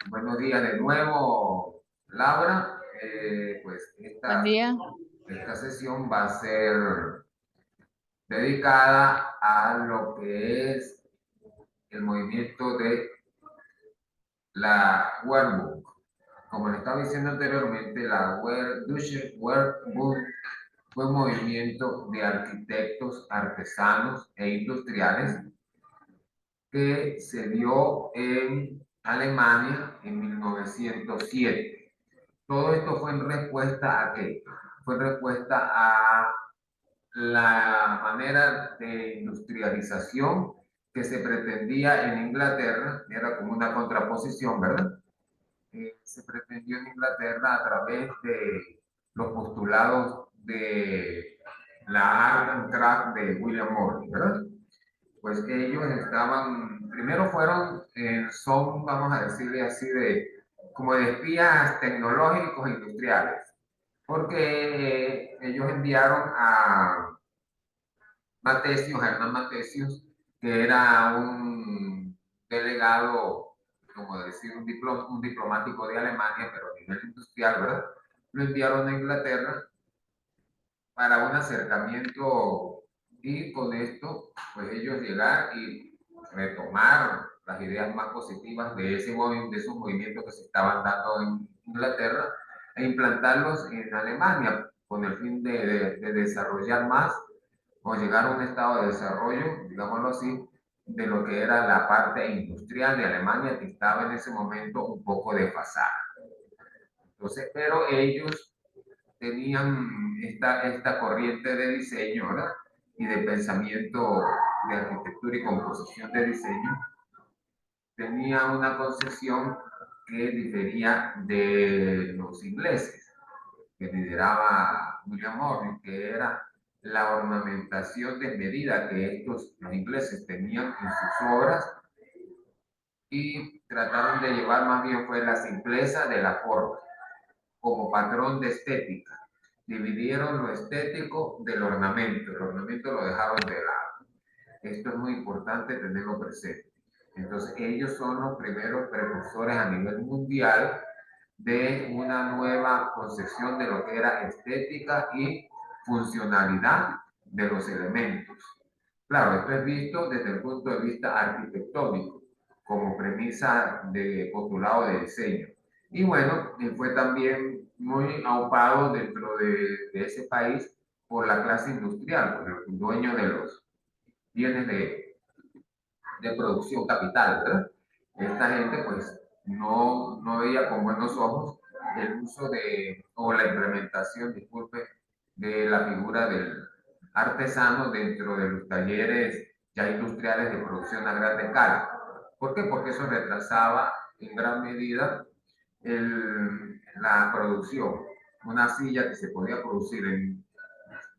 Buenos días de nuevo, Laura. Pues Buen esta, día. esta sesión va a ser dedicada a lo que es el movimiento de la World. Como le estaba diciendo anteriormente, la Deutsche World fue un movimiento de arquitectos, artesanos e industriales que se dio en Alemania en 1907. Todo esto fue en respuesta a qué? Fue en respuesta a la manera de industrialización que se pretendía en Inglaterra, era como una contraposición, ¿verdad? Se pretendió en Inglaterra a través de los postulados de la Art and Craft de William Morley, ¿verdad? Pues ellos estaban, primero fueron, son, vamos a decirle así, como de espías tecnológicos e industriales, porque ellos enviaron a Matesios, a Hernán Matesios, que era un delegado, como decir, un diplomático de Alemania, pero a nivel industrial, ¿verdad? Lo enviaron a Inglaterra para un acercamiento y con esto, pues ellos llegar y retomar las ideas más positivas de, de esos movimientos que se estaban dando en Inglaterra e implantarlos en Alemania con el fin de desarrollar más o llegar a un estado de desarrollo, digámoslo así, de lo que era la parte industrial de Alemania que estaba en ese momento un poco desfasada. Entonces, pero ellos tenían esta corriente de diseño, ¿verdad? Y de pensamiento de arquitectura y composición de diseño, tenía una concepción que difería de los ingleses, que lideraba William Morris, que era la ornamentación desmedida que los ingleses tenían en sus obras y trataron de llevar más bien fue la simpleza de la forma como patrón de estética. Dividieron lo estético del ornamento. El ornamento lo dejaron de lado. Esto es muy importante tenerlo presente. Entonces, ellos son los primeros precursores a nivel mundial de una nueva concepción de lo que era estética y funcionalidad de los elementos. Claro, esto es visto desde el punto de vista arquitectónico, como premisa de postulado de diseño. Y bueno, fue también muy aupado dentro de ese país por la clase industrial, por el dueño de los bienes de producción capital, ¿verdad? Esta gente pues no veía con buenos ojos el uso de, o la implementación, disculpe, de la figura del artesano dentro de los talleres ya industriales de producción a gran escala. ¿Por qué? Porque eso retrasaba en gran medida la producción. Una silla que se podía producir en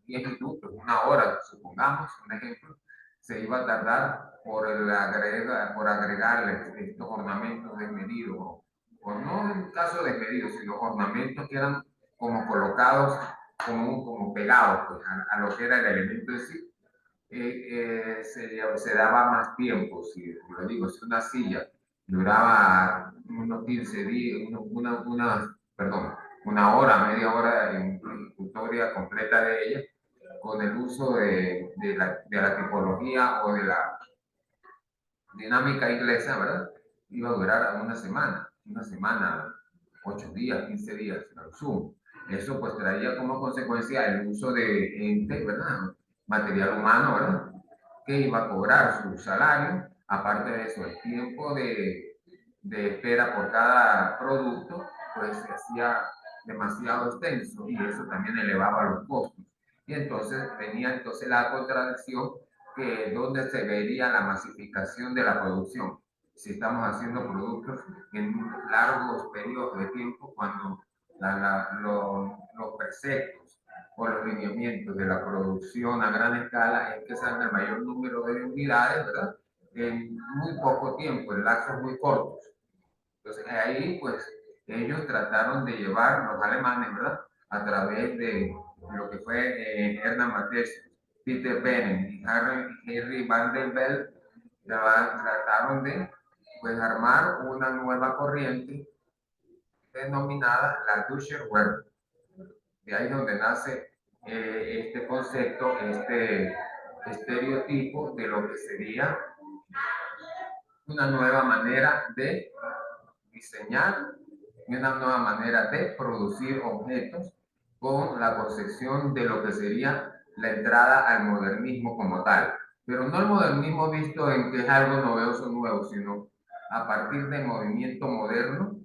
10 minutos, una hora, supongamos, un ejemplo, se iba a tardar por agregarle estos ornamentos desmedidos, o no en caso desmedidos, sino ornamentos que eran como colocados, como pegados pues, a lo que era el elemento en sí. Se daba más tiempo, si lo digo, si una silla duraba unos 15 días, perdón, una hora, media hora en ejecutoria completa de ella, con el uso de la tipología o de la dinámica inglesa, ¿verdad? Iba a durar una semana, 8 días, 15 días, al sumo. Eso pues traía como consecuencia el uso de gente, ¿verdad? Material humano, ¿verdad? Que iba a cobrar su salario, aparte de eso, el tiempo de espera por cada producto, pues se hacía demasiado extenso y eso también elevaba los costos. Y entonces venía entonces la contradicción que donde se vería la masificación de la producción. Si estamos haciendo productos en largos periodos de tiempo, cuando los preceptos o los lineamientos de la producción a gran escala es que salga el mayor número de unidades, ¿verdad? En muy poco tiempo, en lapsos muy cortos. Entonces ahí pues ellos trataron de llevar los alemanes, ¿verdad? A través de lo que fue Hernán Matthews, Peter Benen y Henry Van der Bellen, trataron de pues armar una nueva corriente denominada la Dusher Web. De ahí es donde nace este concepto, este estereotipo de lo que sería una nueva manera de diseñar y una nueva manera de producir objetos con la concepción de lo que sería la entrada al modernismo como tal. Pero no el modernismo visto en que es algo novedoso nuevo, sino a partir del movimiento moderno,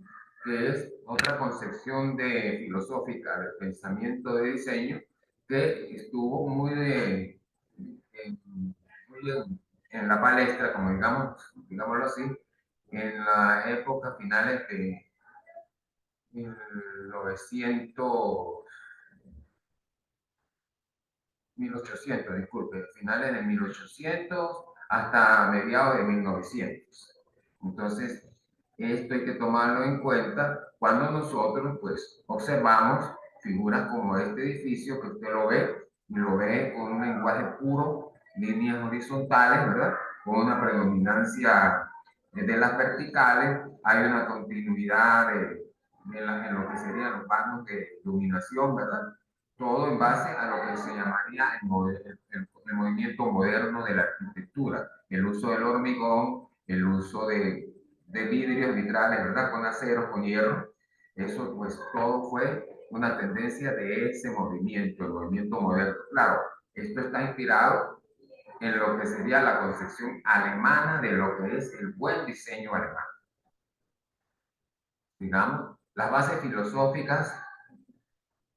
que es otra concepción de, filosófica del pensamiento de diseño que estuvo muy en la palestra, como digámoslo así, en la época finales de 1900, 1800, disculpe, finales de 1800 hasta mediados de 1900. Entonces, esto hay que tomarlo en cuenta cuando nosotros pues observamos figuras como este edificio que usted lo ve, y lo ve con un lenguaje puro, líneas horizontales, ¿verdad? Con una predominancia de las verticales, hay una continuidad en lo que serían los vanos de iluminación, ¿verdad? Todo en base a lo que se llamaría el movimiento moderno de la arquitectura, el uso del hormigón, el uso de vidrios, vitrales, ¿verdad? Con acero, con hierro. Eso, pues, todo fue una tendencia de ese movimiento, el movimiento moderno. Claro, esto está inspirado en lo que sería la concepción alemana de lo que es el buen diseño alemán. Digamos, las bases filosóficas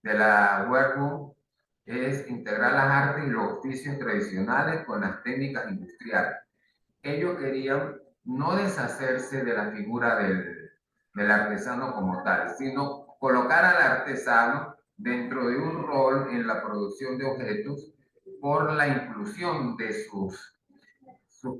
de la Workbook es integrar las artes y los oficios tradicionales con las técnicas industriales. Ellos querían no deshacerse de la figura del artesano como tal, sino colocar al artesano dentro de un rol en la producción de objetos por la inclusión de sus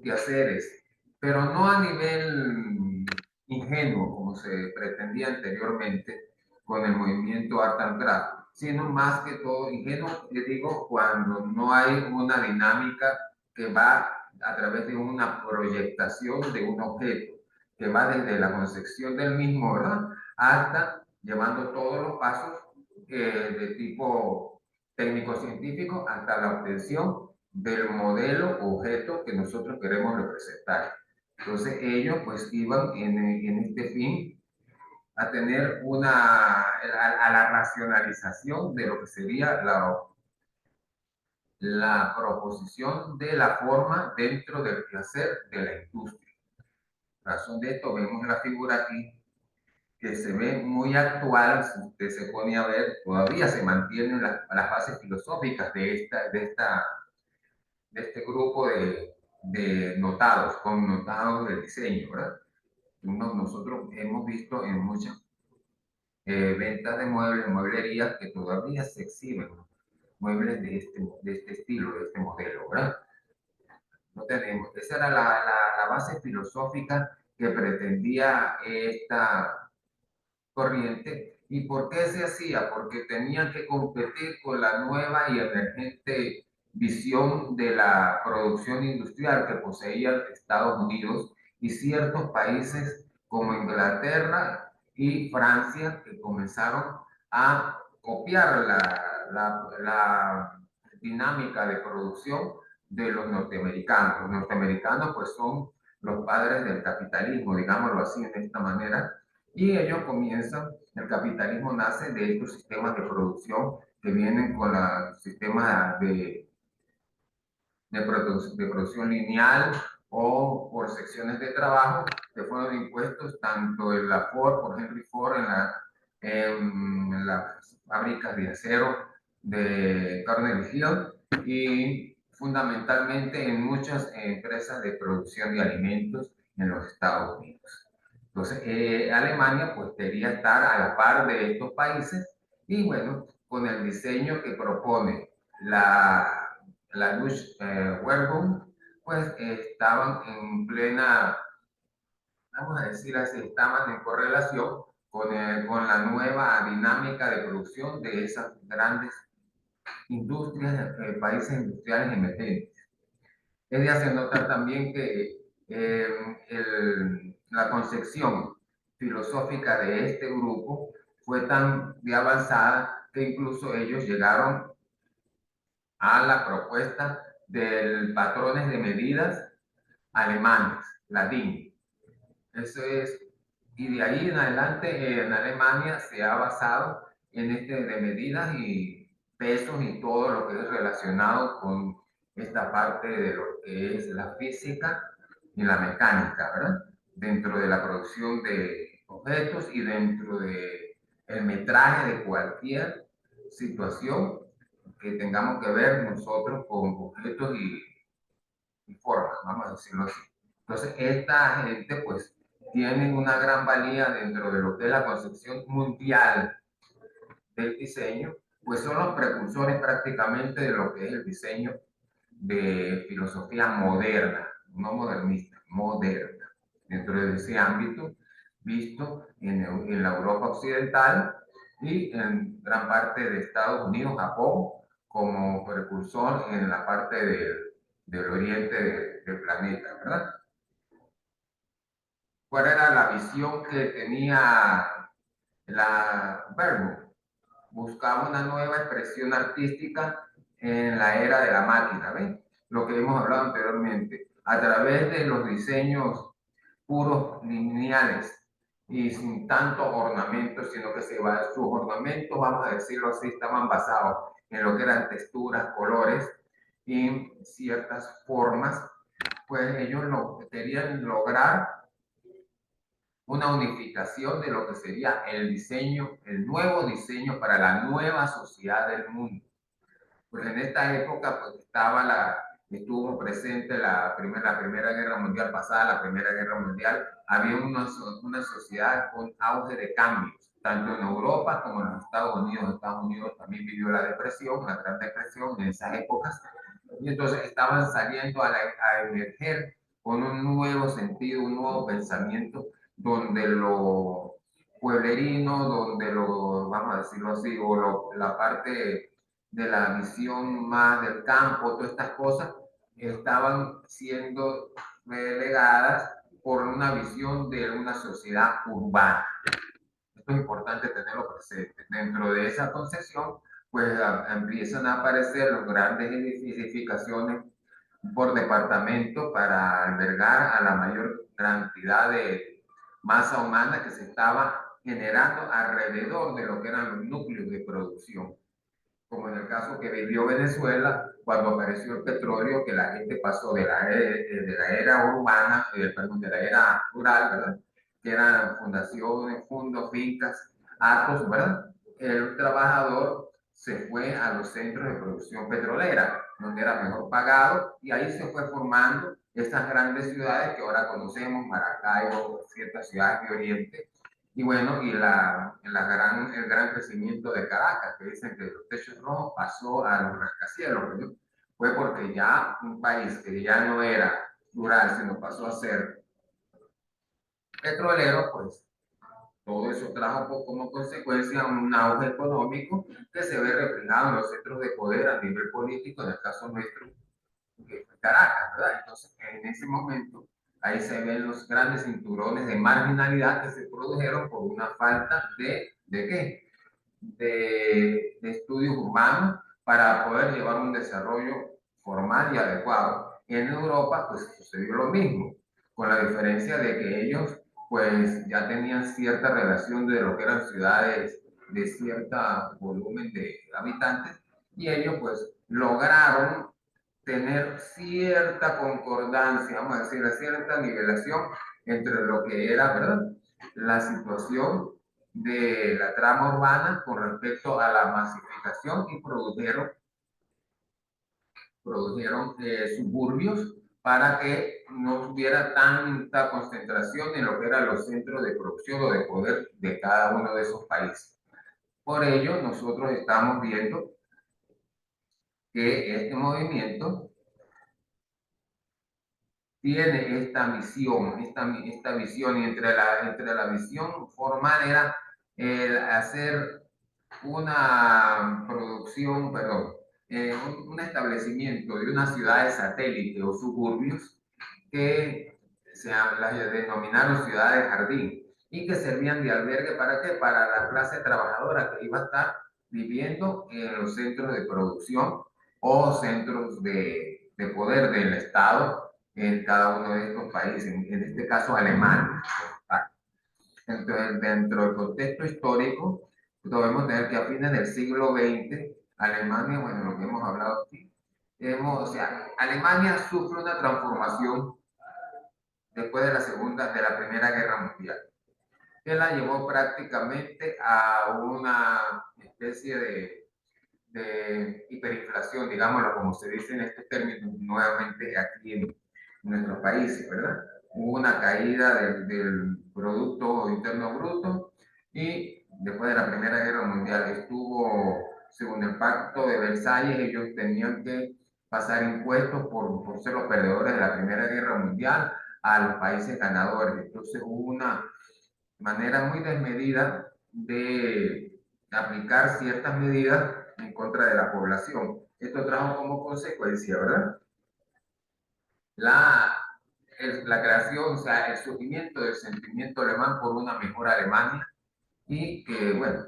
quehaceres, pero no a nivel ingenuo como se pretendía anteriormente con el movimiento Art and Craft, sino más que todo ingenuo, le digo, cuando no hay una dinámica que va a través de una proyectación de un objeto, que va desde la concepción del mismo, ¿verdad? Hasta llevando todos los pasos de tipo técnico-científico hasta la obtención del modelo o objeto que nosotros queremos representar. Entonces ellos pues iban en este fin a tener a la racionalización de lo que sería la proposición de la forma dentro del quehacer de la industria. Razón de esto vemos la figura aquí que se ve muy actual, si usted se pone a ver, todavía se mantienen las bases filosóficas de este grupo de notados, connotados del diseño, ¿verdad? Nosotros hemos visto en muchas ventas de muebles, mueblerías, que todavía se exhiben, ¿no? Muebles de este estilo, de este modelo, ¿verdad? No tenemos. Esa era la base filosófica que pretendía esta corriente. ¿Y por qué se hacía? Porque tenían que competir con la nueva y emergente visión de la producción industrial que poseía Estados Unidos y ciertos países como Inglaterra y Francia que comenzaron a copiar la dinámica de producción de los norteamericanos. Los norteamericanos pues son los padres del capitalismo, digámoslo así, de esta manera, y ellos comienzan, el capitalismo nace de estos sistemas de producción que vienen con los sistemas de producción lineal o por secciones de trabajo que fueron impuestos tanto en la Ford, por Henry Ford, en las fábricas de acero de Carnegie Hill y fundamentalmente en muchas empresas de producción de alimentos en los Estados Unidos. Entonces, Alemania pues debería estar a la par de estos países y bueno, con el diseño que propone la Deutsche Werbung, pues estaban en plena, vamos a decir así, estaban en correlación con la nueva dinámica de producción de esas grandes industrias, países industriales emergentes. Es de hacer notar también que la concepción filosófica de este grupo fue tan de avanzada que incluso ellos llegaron a la propuesta de patrones de medidas alemanes, latín. Eso es, y de ahí en adelante en Alemania se ha basado en este de medidas y pesos y todo lo que es relacionado con esta parte de lo que es la física y la mecánica, ¿verdad? Dentro de la producción de objetos y dentro de el metraje de cualquier situación que tengamos que ver nosotros con objetos y formas, vamos a decirlo así. Entonces, esta gente, pues, tienen una gran valía dentro de lo que es la concepción mundial del diseño, pues son los precursores prácticamente de lo que es el diseño de filosofía moderna, no modernista, moderna, dentro de ese ámbito visto en la Europa occidental y en gran parte de Estados Unidos, Japón, como precursor en la parte del oriente del planeta, ¿verdad? ¿Cuál era la visión que tenía la Verbo? Buscaba una nueva expresión artística en la era de la máquina, ¿ven? Lo que hemos hablado anteriormente, a través de los diseños puros lineales y sin tanto ornamento, sino que sus ornamentos, vamos a decirlo así, estaban basados en lo que eran texturas, colores y ciertas formas, pues ellos querían lograr una unificación de lo que sería el diseño, el nuevo diseño para la nueva sociedad del mundo. Pues en esta época pues estuvo presente la primera guerra mundial pasada, la primera guerra mundial, había una sociedad con auge de cambios, tanto en Europa como en los Estados Unidos. Estados Unidos también vivió la depresión, la gran depresión en esas épocas, y entonces estaban saliendo a emerger con un nuevo sentido, un nuevo pensamiento, donde lo pueblerino, donde lo, vamos a decirlo así, la parte de la visión más del campo, todas estas cosas estaban siendo relegadas por una visión de una sociedad urbana. Esto es importante tenerlo presente. Dentro de esa concepción, pues empiezan a aparecer las grandes edificaciones por departamento para albergar a la mayor cantidad de masa humana que se estaba generando alrededor de lo que eran los núcleos de producción, como en el caso que vivió Venezuela cuando apareció el petróleo, que la gente pasó de la era urbana, perdón, de la era rural, ¿verdad? Que eran fundaciones, fundos, fincas, atos, ¿verdad? El trabajador se fue a los centros de producción petrolera, donde era mejor pagado, y ahí se fue formando estas grandes ciudades que ahora conocemos, Maracaibo, ciertas ciudades de Oriente, y bueno, el gran crecimiento de Caracas, que dicen que los techos rojos pasó a los rascacielos, ¿no? Fue porque ya un país que ya no era rural, sino pasó a ser petrolero, pues todo eso trajo como consecuencia un auge económico que se ve reflejado en los centros de poder a nivel político, en el caso nuestro, Caracas, ¿verdad? Entonces, en ese momento, ahí se ven los grandes cinturones de marginalidad que se produjeron por una falta ¿de qué? De estudios urbanos para poder llevar un desarrollo formal y adecuado. En Europa, pues sucedió lo mismo, con la diferencia de que ellos, pues ya tenían cierta relación de lo que eran ciudades de cierto volumen de habitantes, y ellos, pues, lograron tener cierta concordancia, vamos a decir, cierta nivelación entre lo que era, ¿verdad?, la situación de la trama urbana con respecto a la masificación, y produjeron suburbios para que no hubiera tanta concentración en lo que eran los centros de producción o de poder de cada uno de esos países. Por ello, nosotros estamos viendo que este movimiento tiene esta visión, y entre la visión formal era hacer una producción, perdón, un establecimiento de una ciudad de satélite o suburbios que las denominaron ciudades jardín, y que servían de albergue ¿para qué? Para la clase trabajadora que iba a estar viviendo en los centros de producción o centros de poder del Estado en cada uno de estos países, en este caso Alemania. Entonces, dentro del contexto histórico, debemos tener que a fines del siglo XX, Alemania, bueno, lo que hemos hablado aquí, o sea, Alemania sufre una transformación después de la Primera Guerra Mundial, que la llevó prácticamente a una especie de hiperinflación, digámoslo como se dice en estos términos nuevamente aquí en nuestros países, ¿verdad? Hubo una caída del Producto Interno Bruto, y después de la Primera Guerra Mundial estuvo, según el Pacto de Versalles, ellos tenían que pasar impuestos por ser los perdedores de la Primera Guerra Mundial a los países ganadores. Entonces hubo una manera muy desmedida de aplicar ciertas medidas en contra de la población. Esto trajo como consecuencia, ¿verdad? La, la creación, o sea, el surgimiento del sentimiento alemán por una mejor Alemania, y que, bueno,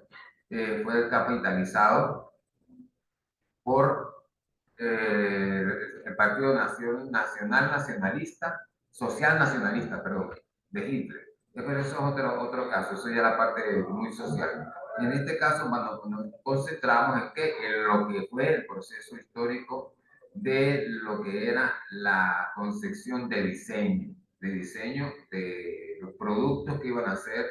fue capitalizado por el Partido Nacional Nacionalista, Social Nacionalista, perdón, de Hitler. Pero eso es otro caso, eso ya es la parte muy social. Y en este caso, bueno, nos concentramos en lo que fue el proceso histórico de lo que era la concepción de diseño de los productos que iban a ser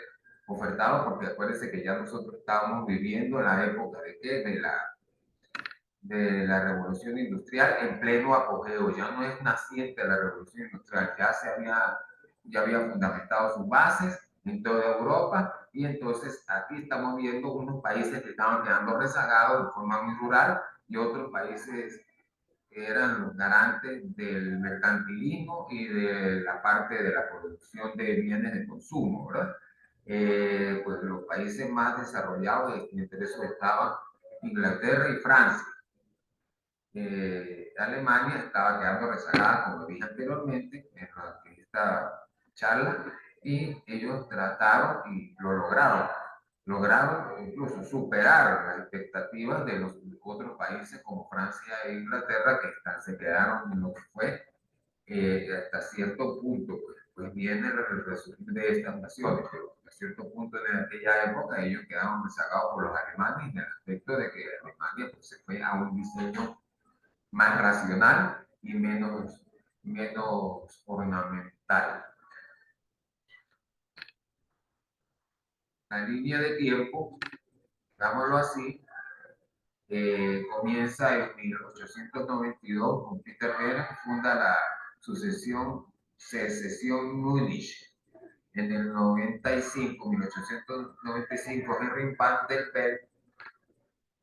ofertados, porque acuérdense que ya nosotros estábamos viviendo en la época de qué, de la revolución industrial en pleno apogeo. Ya no es naciente la revolución industrial, ya había fundamentado sus bases en toda Europa, y entonces aquí estamos viendo unos países que estaban quedando rezagados de forma muy rural, y otros países que eran los garantes del mercantilismo y de la parte de la producción de bienes de consumo, ¿verdad? Pues los países más desarrollados, entre esos estaban Inglaterra y Francia. Alemania estaba quedando rezagada, como dije anteriormente en esta charla, y ellos trataron y lo lograron incluso superar las expectativas de los otros países como Francia e Inglaterra, que se quedaron en lo que fue hasta cierto punto, pues viene el resurgir de estas naciones, pero a cierto punto en aquella época ellos quedaron rezagados por los alemanes, en el aspecto de que Alemania pues, se fue a un diseño más racional y menos ornamental. La línea de tiempo, digámoslo así, comienza en 1892 con Peter Beer, funda la secesión Múnich. En el 1895, Henry Van der Berg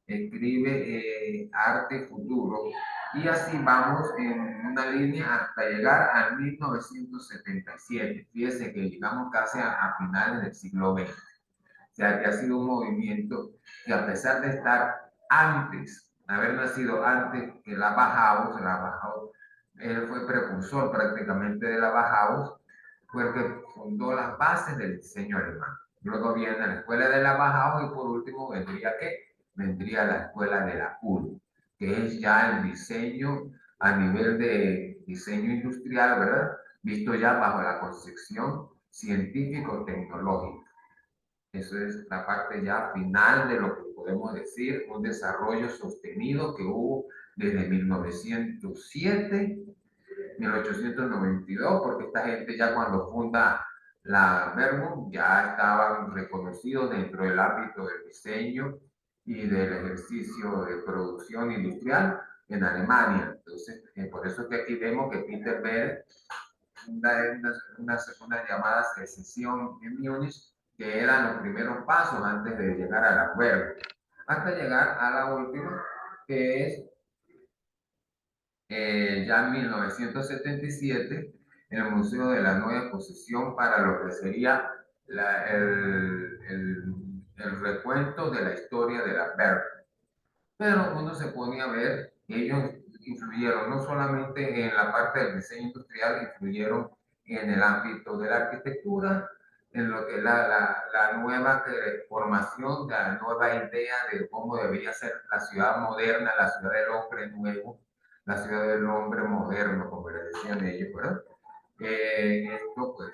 escribe Arte Futuro, y así vamos en una línea hasta llegar al 1977. Fíjense que llegamos casi a finales del siglo XX. O sea, que ha sido un movimiento que, a pesar de estar antes, haber nacido antes que la Bauhaus, él fue precursor prácticamente de la Bauhaus, porque fundó las bases del diseño alemán. Luego viene la escuela de la Bauhaus, y por último vendría ¿qué? Vendría la escuela de la UL, que es ya el diseño a nivel de diseño industrial, ¿verdad? Visto ya bajo la concepción científico-tecnológica. Eso es la parte ya final de lo que podemos decir, un desarrollo sostenido que hubo desde 1907, 1892, porque esta gente ya cuando funda la Vermont ya estaban reconocidos dentro del ámbito del diseño y del ejercicio de producción industrial en Alemania. Entonces, por eso es que aquí vemos que Peter Beer una llamada secesión en Múnich, que eran los primeros pasos antes de llegar al acuerdo, hasta llegar a la última, que es ya en 1977, en el Museo de la Nueva Exposición para lo que sería el recuento de la historia de la Berkeley. Pero uno se pone a ver que ellos influyeron no solamente en la parte del diseño industrial, influyeron en el ámbito de la arquitectura, en lo que es la nueva formación, la nueva idea de cómo debería ser la ciudad moderna, la ciudad del hombre nuevo, la ciudad del hombre moderno, como le decían ellos, ¿verdad? Esto pues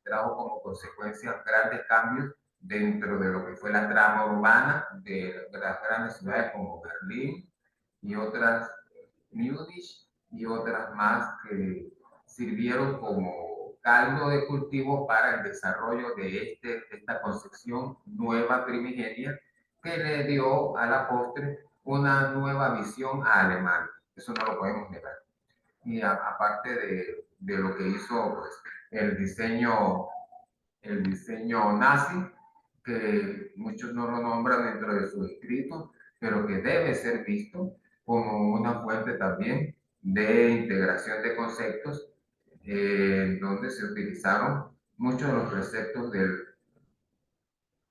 trajo como consecuencia grandes cambios dentro de lo que fue la trama urbana de las grandes ciudades como Berlín y otras, Múnich y otras más que sirvieron como caldo de cultivo para el desarrollo de esta concepción nueva primigenia que le dio a la postre una nueva visión a Alemania. Eso no lo podemos negar. Y aparte de lo que hizo pues, el diseño el diseño nazi, que muchos no lo nombran dentro de su escrito, pero que debe ser visto como una fuente también de integración de conceptos, donde se utilizaron muchos de los preceptos del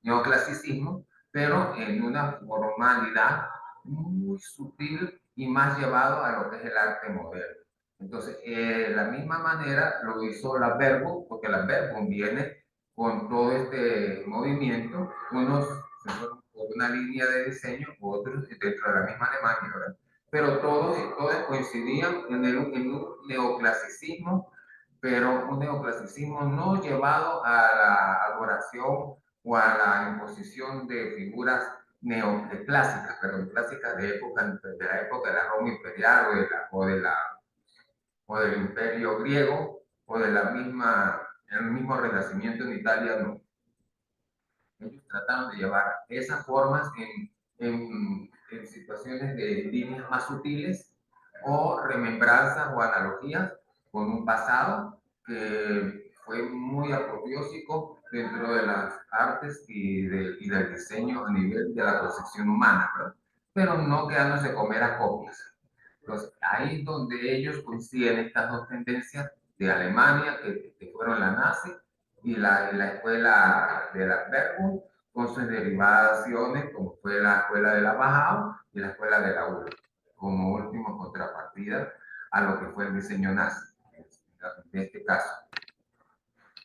neoclasicismo, pero en una formalidad muy sutil y más llevado a lo que es el arte moderno. Entonces, de la misma manera lo hizo la Verbum, porque la Verbum viene con todo este movimiento, unos se fueron por una línea de diseño, otros dentro de la misma Alemania, ¿verdad? Pero todos coincidían en un neoclasicismo, pero un neoclasicismo no llevado a la adoración o a la imposición de figuras neoclásicas, pero clásicas de la época de la Roma imperial o del imperio griego o de la misma, el mismo renacimiento en Italia, no. Ellos trataron de llevar esas formas en situaciones de líneas más sutiles o remembranzas o analogías con un pasado que fue muy apoteósico dentro de las artes y del diseño a nivel de la concepción humana, ¿verdad? Pero no quedándose comer a copias. Entonces, ahí es donde ellos coinciden estas dos tendencias de Alemania, que fueron la nazi, y la escuela de la Verbum, con sus derivaciones, como fue la escuela de la Bauhaus y la escuela de la URSS, como última contrapartida a lo que fue el diseño nazi, en este caso.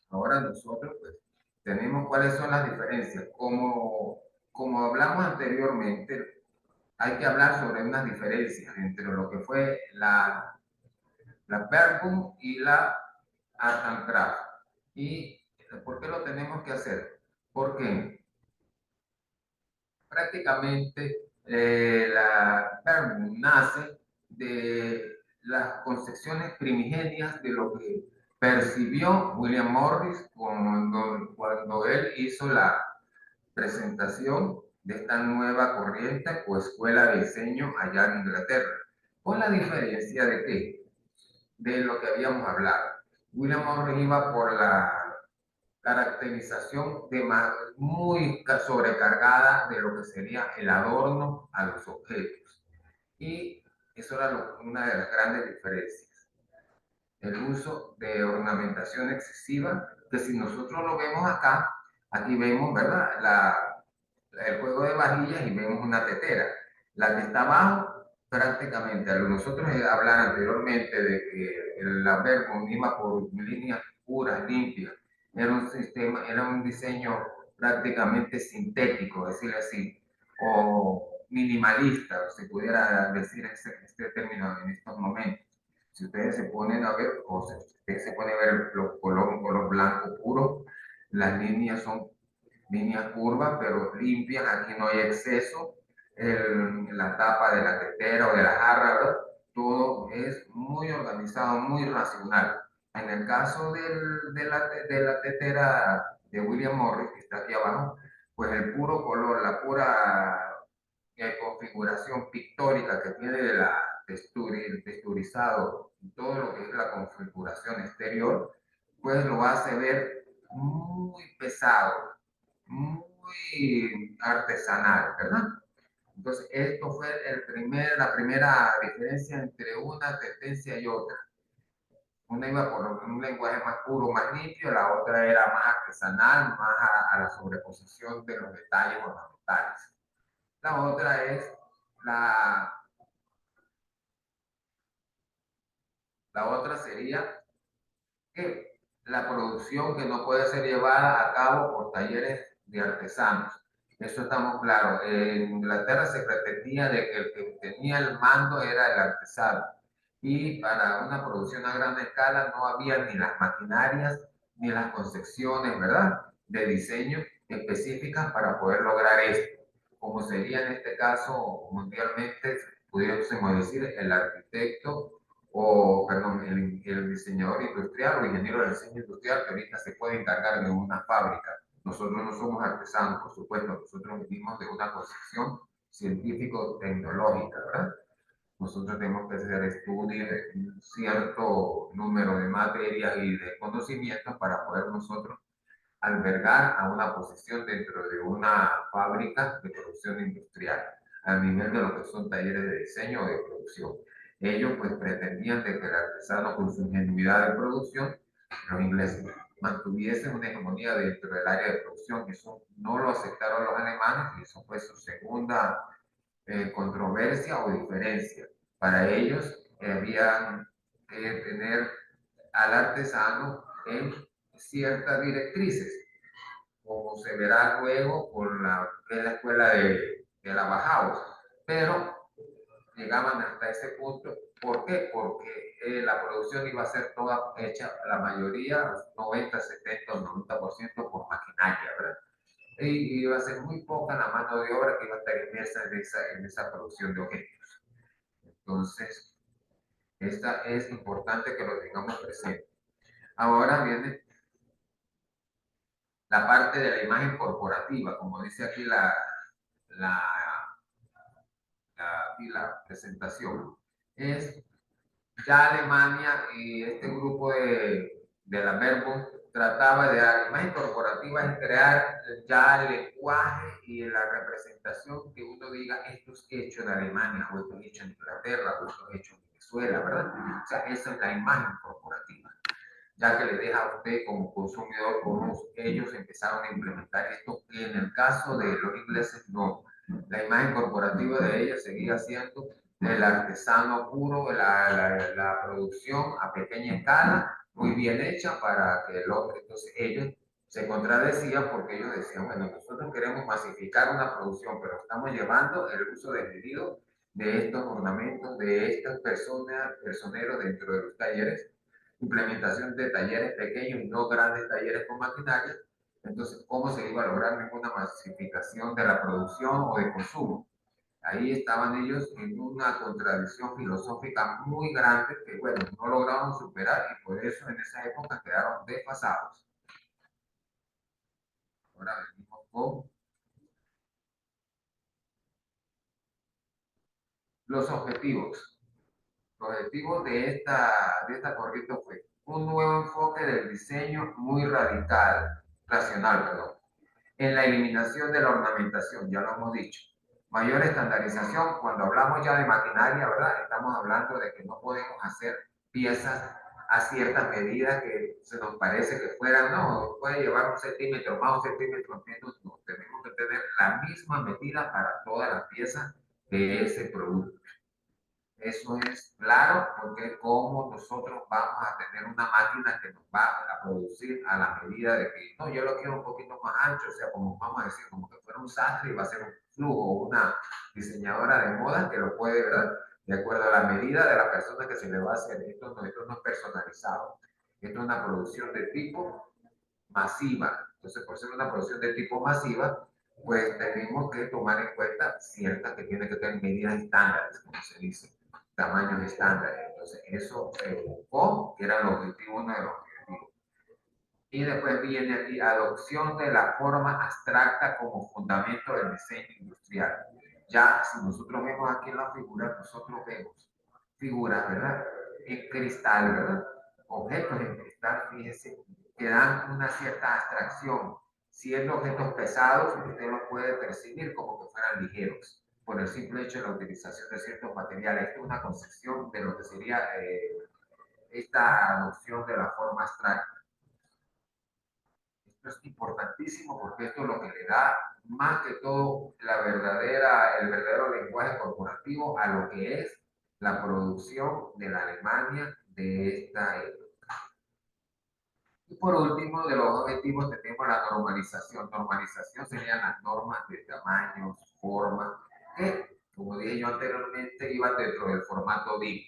Ahora nosotros, pues, tenemos cuáles son las diferencias. Como hablamos anteriormente, hay que hablar sobre unas diferencias entre lo que fue la Verbum y la Art and Craft. ¿Y por qué lo tenemos que hacer? Porque prácticamente la Verbum nace de las concepciones primigenias de lo que percibió William Morris cuando él hizo la presentación de esta nueva corriente o escuela de diseño allá en Inglaterra, con la diferencia de que, de lo que habíamos hablado. William Morris iba por la caracterización muy sobrecargada de lo que sería el adorno a los objetos. Y eso era una de las grandes diferencias. El uso de ornamentación excesiva, que si nosotros lo vemos acá, aquí vemos, ¿verdad? El juego de vajillas y vemos una tetera. La que está abajo, prácticamente, nosotros hablar anteriormente de que la Verbum iba por líneas puras, limpias, era un sistema, era un diseño prácticamente sintético, decirlo así, o minimalista, se pudiera decir este término en estos momentos. Si ustedes se ponen a ver, o si ustedes se ponen a ver un color blanco puro, las líneas son líneas curvas, pero limpias, aquí no hay exceso, la tapa de la tetera o de la jarra, ¿verdad? Todo es muy organizado, muy racional. En el caso de la tetera de William Morris, que está aquí abajo, pues el puro color, la pura configuración pictórica que tiene de la el texturizado y todo lo que es la configuración exterior, pues lo hace ver muy pesado, muy artesanal, ¿verdad? Entonces, esto fue la primera diferencia entre una tendencia y otra. Una iba por un lenguaje más puro, más limpio, la otra era más artesanal, más a la sobreposición de los detalles ornamentales. La otra es la, la otra sería que la producción que no puede ser llevada a cabo por talleres de artesanos. Eso estamos claros. En Inglaterra se pretendía de que el que tenía el mando era el artesano. Y para una producción a gran escala no había ni las maquinarias ni las concepciones, ¿verdad?, de diseño específicas para poder lograr esto. Como sería en este caso mundialmente, pudiésemos decir, el arquitecto o, perdón, el diseñador industrial o ingeniero de diseño industrial que ahorita se puede encargar de una fábrica. Nosotros no somos artesanos, por supuesto, nosotros venimos de una concepción científico-tecnológica, ¿verdad? Nosotros tenemos que hacer estudios de un cierto número de materias y de conocimientos para poder nosotros albergar a una posición dentro de una fábrica de producción industrial, a nivel de lo que son talleres de diseño o de producción. Ellos pues pretendían de que el artesano con su ingenuidad de producción, los ingleses, mantuviesen una hegemonía dentro del área de producción, que eso no lo aceptaron los alemanes y eso fue su segunda controversia o diferencia. Para ellos habían que tener al artesano en ciertas directrices, como se verá luego por la escuela de la Bauhaus, pero llegaban hasta ese punto. ¿Por qué? Porque la producción iba a ser toda hecha, la mayoría, 90, 70 o 90% por maquinaria, ¿verdad? Y iba a ser muy poca la mano de obra que iba a estar inmersa en esa producción de objetos. Entonces, esta es importante que lo tengamos presente. Ahora viene la parte de la imagen corporativa, como dice aquí la, la presentación. Es ya Alemania y este grupo de la Verbund trataba de la imagen corporativa, es crear ya el lenguaje y la representación que uno diga esto es hecho en Alemania, o esto es hecho en Inglaterra, o esto es hecho en Venezuela, ¿verdad? O sea, esa es la imagen corporativa, ya que le deja a usted como consumidor cómo ellos empezaron a implementar esto, que en el caso de los ingleses no. La imagen corporativa de ellos seguía siendo el artesano puro, la producción a pequeña escala, muy bien hecha para que el hombre, entonces ellos se contradecían porque ellos decían, bueno, nosotros queremos masificar una producción, pero estamos llevando el uso desmedido de estos ornamentos, de estas personas, personeros dentro de los talleres, implementación de talleres pequeños y no grandes talleres con maquinaria. Entonces, ¿cómo se iba a lograr ninguna masificación de la producción o de consumo? Ahí estaban ellos en una contradicción filosófica muy grande que, bueno, no lograron superar y por eso en esa época quedaron desfasados. Ahora venimos con los objetivos. Los objetivos de esta corriente fue un nuevo enfoque del diseño muy radical, racional, perdón, en la eliminación de la ornamentación, ya lo hemos dicho. Mayor estandarización, cuando hablamos ya de maquinaria, ¿verdad? Estamos hablando de que no podemos hacer piezas a ciertas medidas que se nos parece que fueran, no, puede llevar un centímetro más, un centímetro menos, no, tenemos que tener la misma medida para todas las piezas de ese producto. Eso es claro, porque como nosotros vamos a tener una máquina que nos va a producir a la medida de que, no, yo lo quiero un poquito más ancho, o sea, como vamos a decir, como que fuera un sastre y va a ser un flujo, una diseñadora de moda que lo puede, ¿verdad? De acuerdo a la medida de la persona que se le va a hacer. Esto no es personalizado. Esto es una producción de tipo masiva. Entonces, por ser una producción de tipo masiva, pues tenemos que tomar en cuenta ciertas que tienen que tener medidas estándares, como se dice, tamaños estándares. Entonces, eso se buscó, que era el objetivo, uno de los objetivos. Y después viene aquí adopción de la forma abstracta como fundamento del diseño industrial. Ya, si nosotros vemos aquí en la figura, nosotros vemos figuras, ¿verdad? En cristal, ¿verdad? Objetos en cristal, fíjense, que dan una cierta abstracción. Siendo objetos pesados, usted los puede percibir como que fueran ligeros, por el simple hecho de la utilización de ciertos materiales. Esta es una concepción de lo que sería esta adopción de la forma abstracta. Esto es importantísimo porque esto es lo que le da más que todo el verdadero lenguaje corporativo a lo que es la producción de la Alemania de esta época. Y por último, de los objetivos tenemos la normalización. Normalización serían las normas de tamaños, formas, que, como dije yo anteriormente, iban dentro del formato DIN.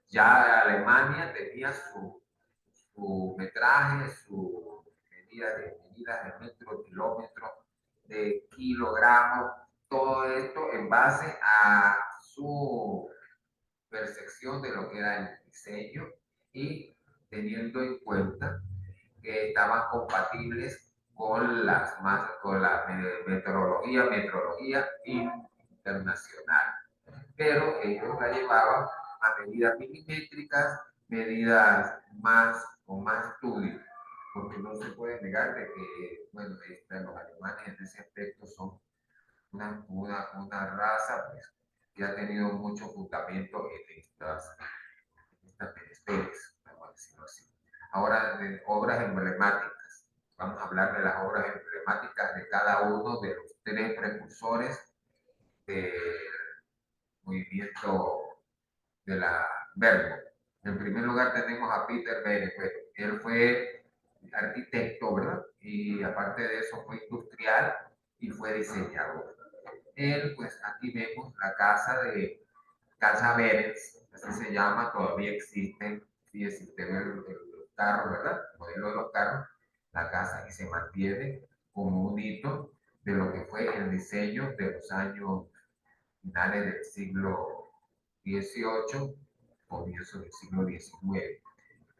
Ya Alemania tenía su metraje, su medida de metro, kilómetro, de kilogramos, todo esto en base a su percepción de lo que era el diseño y teniendo en cuenta que estaban compatibles con la metrología internacional. Pero ellos la llevaban a medidas milimétricas, medidas más con más estudio, porque no se puede negar de que, bueno, los alemanes en ese aspecto son una raza pues, que ha tenido mucho fundamento en estas menesteres, vamos a decirlo así. Ahora, de obras emblemáticas. Vamos a hablar de las obras emblemáticas de cada uno de los tres precursores del movimiento de la Verbo. En primer lugar tenemos a Peter Beres. Bueno, él fue arquitecto, ¿verdad? Y aparte de eso fue industrial y fue diseñador. Él, pues aquí vemos la Casa Beres, así se llama, todavía existen, sí existen los carros, ¿verdad? El modelo de los carros, la casa y se mantiene como un hito de lo que fue el diseño de los años finales del siglo XVIII, comienzo del siglo XIX.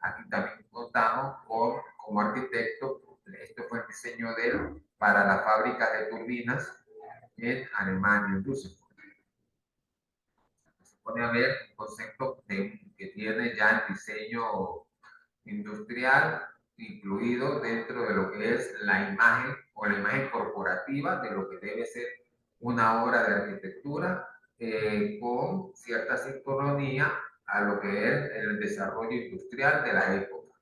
Aquí también contamos con, como arquitecto, esto fue el diseño de él para la fábrica de turbinas en Alemania, en Düsseldorf. Se pone a ver un concepto que tiene ya el diseño industrial incluido dentro de lo que es la imagen o la imagen corporativa de lo que debe ser una obra de arquitectura con cierta sincronía a lo que es el desarrollo industrial de la época.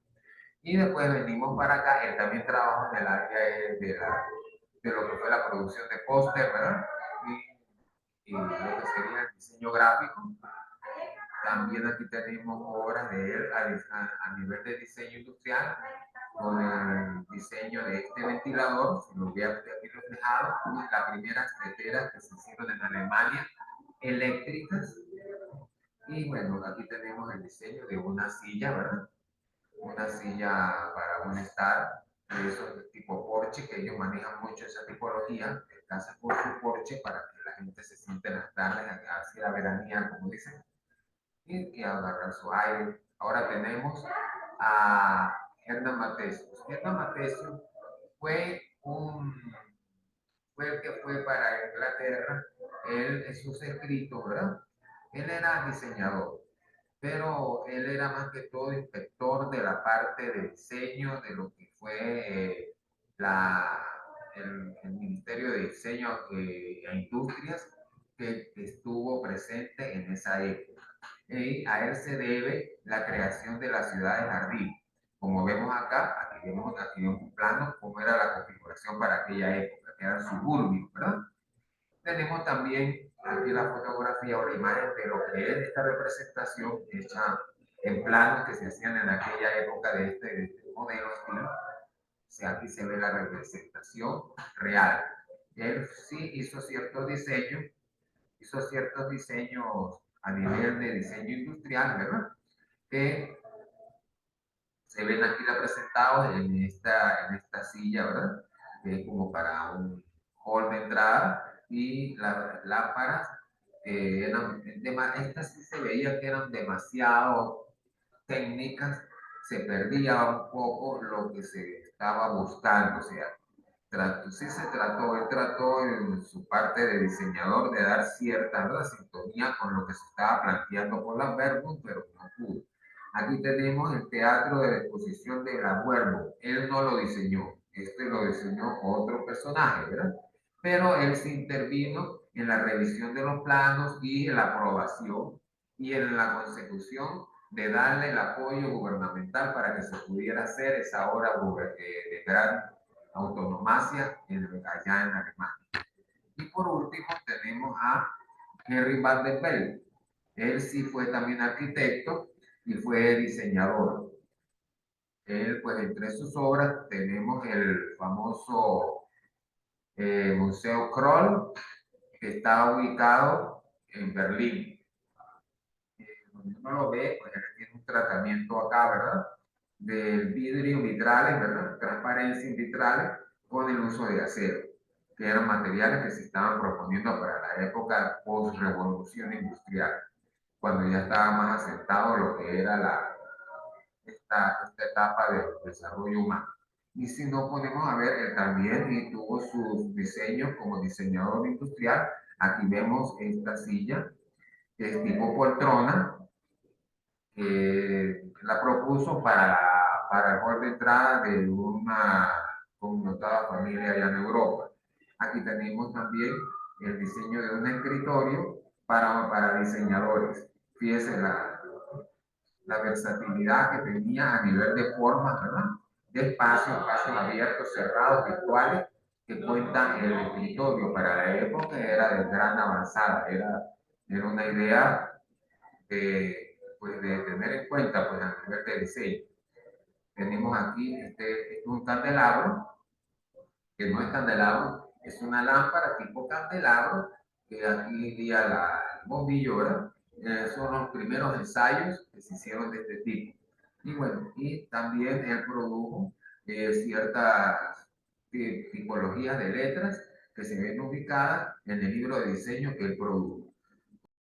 Y después venimos para acá, él también trabaja en el área de lo que fue la producción de póster, ¿verdad? Y lo que sería el diseño gráfico. También aquí tenemos obras de él a nivel de diseño industrial, con el diseño de este ventilador, si lo vean aquí reflejado, las primeras teteras que se hicieron en Alemania, eléctricas. Y bueno, aquí tenemos el diseño de una silla, ¿verdad? Una silla para un estar, de esos tipo Porsche, que ellos manejan mucho esa tipología, casas por su Porsche para que la gente se siente en las tardes hacia la veranía, como dicen, y agarrar su aire. Ahora tenemos a Hernán Matesius. Hernán Matesius fue fue el que fue para Inglaterra, él en sus escritos, ¿verdad? Él era diseñador, pero él era más que todo inspector de la parte de diseño de lo que fue la, el Ministerio de Diseño e Industrias que estuvo presente en esa época. Y a él se debe la creación de la ciudad de Jardín. Como vemos acá, aquí vemos un plano, cómo era la configuración para aquella época, que eran suburbios, ¿verdad? Tenemos también aquí la fotografía o la imagen de lo que es esta representación hecha en planos que se hacían en aquella época de este modelo estilo. O sea, aquí se ve la representación real. Él sí hizo ciertos diseños a nivel de diseño industrial, ¿verdad? Que se ven aquí representados en esta silla, ¿verdad? Que es como para un hall de entrada y las lámparas estas sí se veía que eran demasiado técnicas, se perdía un poco lo que se estaba buscando, o sea, sí se trató, él trató en su parte de diseñador de dar cierta, ¿verdad?, sintonía con lo que se estaba planteando por la Verbum, pero no pudo. Aquí tenemos el teatro de la exposición de la Verbum. Él no lo diseñó, este lo diseñó otro personaje, ¿verdad? Pero él se intervino en la revisión de los planos y en la aprobación y en la consecución de darle el apoyo gubernamental para que se pudiera hacer esa obra de gran autonomacia allá en Alemania. Y por último tenemos a Henry van der Bellen. Él sí fue también arquitecto y fue diseñador. Él, pues entre sus obras tenemos el famoso Museo Kroll, que está ubicado en Berlín. Cuando uno lo ve, pues él tiene un tratamiento acá, ¿verdad? Del vidrio vitrales, ¿verdad? Transparencia en vitrales con el uso de acero, que eran materiales que se estaban proponiendo para la época post-revolución industrial, cuando ya estaba más asentado lo que era esta etapa del desarrollo humano. Y si nos ponemos a ver, él también tuvo sus diseños como diseñador industrial. Aquí vemos esta silla, que es tipo poltrona, la propuso para el hall de entrada de una connotada familia allá en Europa. Aquí tenemos también el diseño de un escritorio para diseñadores. Fíjense la versatilidad que tenía a nivel de formas, ¿verdad? De espacios abiertos, cerrados, virtuales, que cuentan el escritorio para la época era de gran avanzada, era una idea pues, de tener en cuenta pues, a nivel de diseño. Tenemos aquí este es un candelabro, que no es candelabro, es una lámpara tipo candelabro, que aquí iría la bombillo, ¿verdad? Son los primeros ensayos que se hicieron de este tipo. Y bueno, y también él produjo ciertas tipologías de letras que se ven ubicadas en el libro de diseño que él produjo.